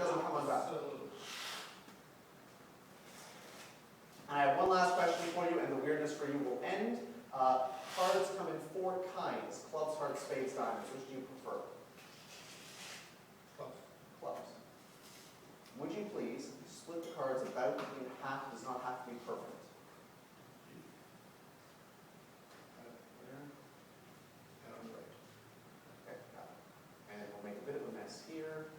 doesn't come unwrapped. And I have one last question for you, and the weirdness for you will end. Cards come in 4 kinds: clubs, hearts, spades, diamonds. Which do you prefer? Clubs. Would you please split the cards about in half? Does not have to be perfect. Okay, got it. And we'll make a bit of a mess here.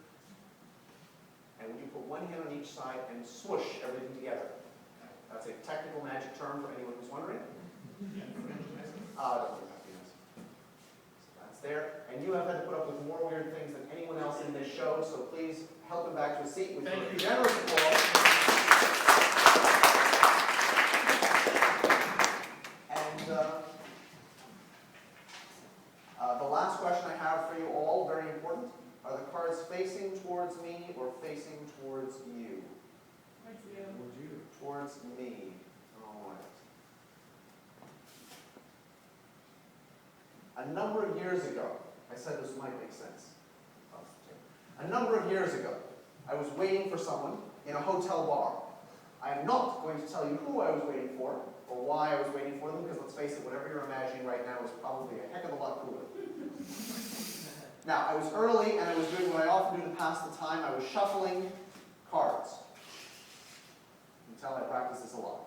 And would you put one hand on each side and swoosh everything together? That's a technical magic term for anyone who's wondering. Doesn't have to be nice. So that's there. And you have had to put up with more weird things than anyone else in this show, so please help him back to a seat with your generous applause. And the last question I have for you all, very important. Are the cards facing towards me or facing towards you? Towards you. Towards me. All right. A number of years ago, I said this might make sense. A number of years ago, I was waiting for someone in a hotel bar. I am not going to tell you who I was waiting for or why I was waiting for them, because let's face it, whatever you're imagining right now is probably a heck of a lot cooler. Now, I was early and I was doing what I often do to pass the time. I was shuffling cards. You can tell I practice this a lot.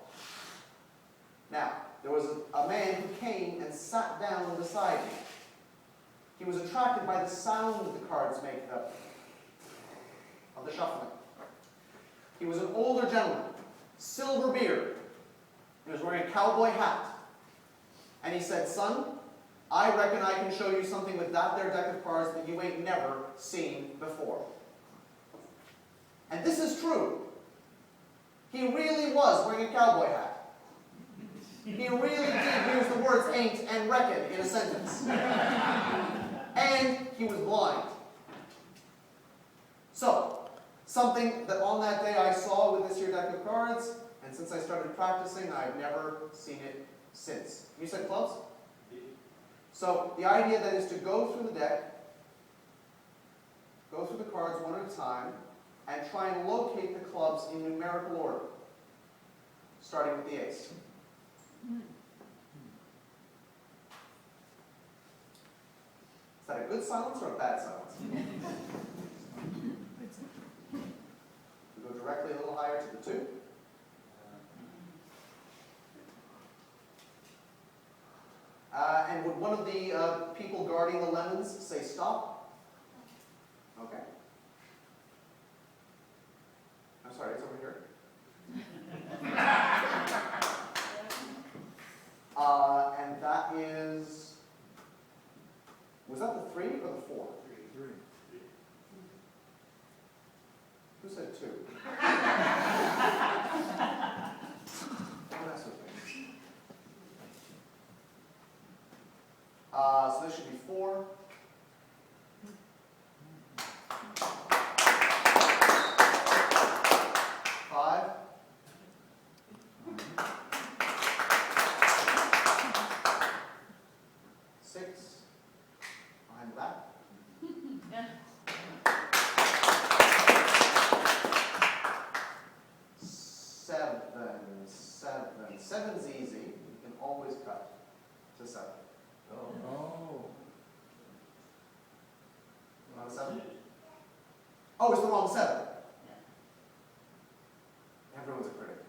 Now, there was a man who came and sat down beside me. He was attracted by the sound the cards make, of the shuffling. He was an older gentleman, silver beard. He was wearing a cowboy hat. And he said, "Son, I reckon I can show you something with that there deck of cards that you ain't never seen before." And this is true. He really was wearing a cowboy hat. He really did use the words "ain't" and "reckon" in a sentence. And he was blind. So, something that on that day I saw with this here deck of cards, and since I started practicing, I've never seen it since. You said clubs? So, the idea then is to go through the deck, go through the cards one at a time, and try and locate the clubs in numerical order, starting with the ace. Is that a good silence or a bad silence? We go directly a little higher to the 2. And would one of the people guarding the lemons say stop? Okay. I'm sorry, it's over here. And that is, was that the 3 or the 4? 3. Who said 2? Don't mess with me. So this should be 4. Seven's easy. You can always cut to 7. Oh. Not a 7? Oh, it's the wrong 7. Everyone's a critic.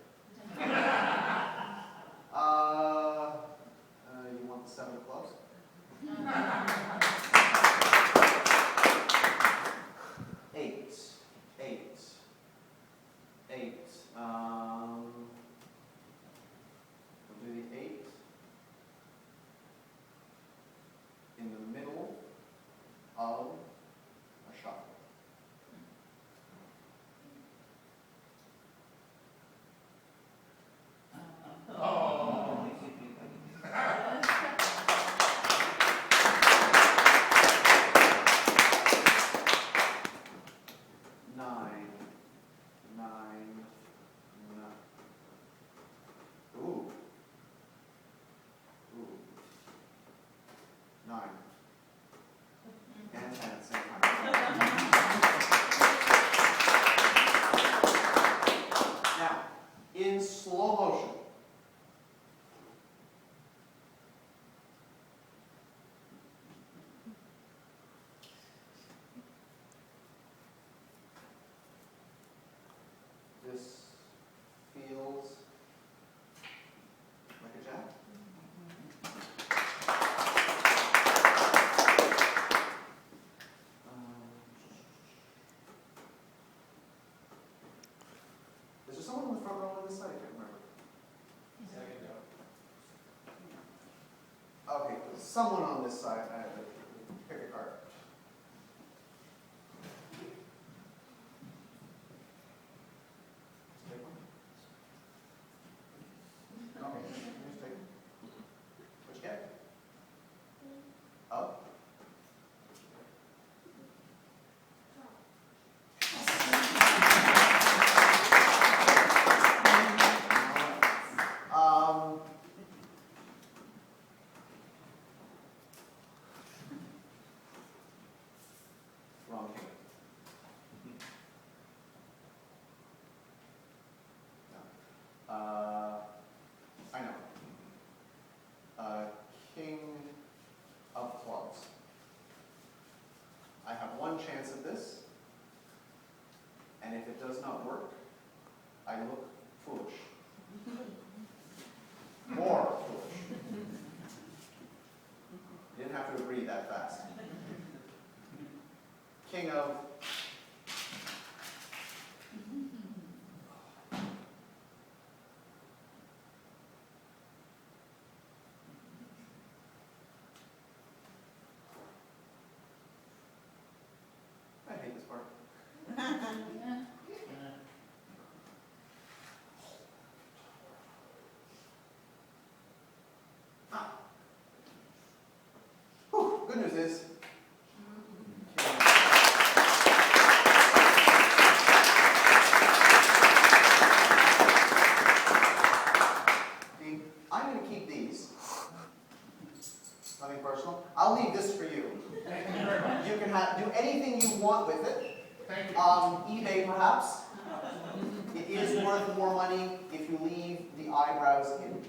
You want the 7 of clubs? 8. 8. 8. We'll do the 8 in the middle of a shuffle. Oh. 9. Ooh. 9. And 10 at the same time. someone in the front row on this side? I can't remember. Second Okay, someone on this side. Pick a card. Take one. Okay, just take it. What'd you get? Up. Wrong king. No. I know. King of clubs. I have one chance at this, and if it does not work, I look foolish. More foolish. You didn't have to agree that fast. King of I hate this part. Whew, good news is, I'm going to keep these. Nothing personal. I'll leave this for you. Thank you very much. You can do anything you want with it. Thank you. eBay perhaps. It is worth more money if you leave the eyebrows in.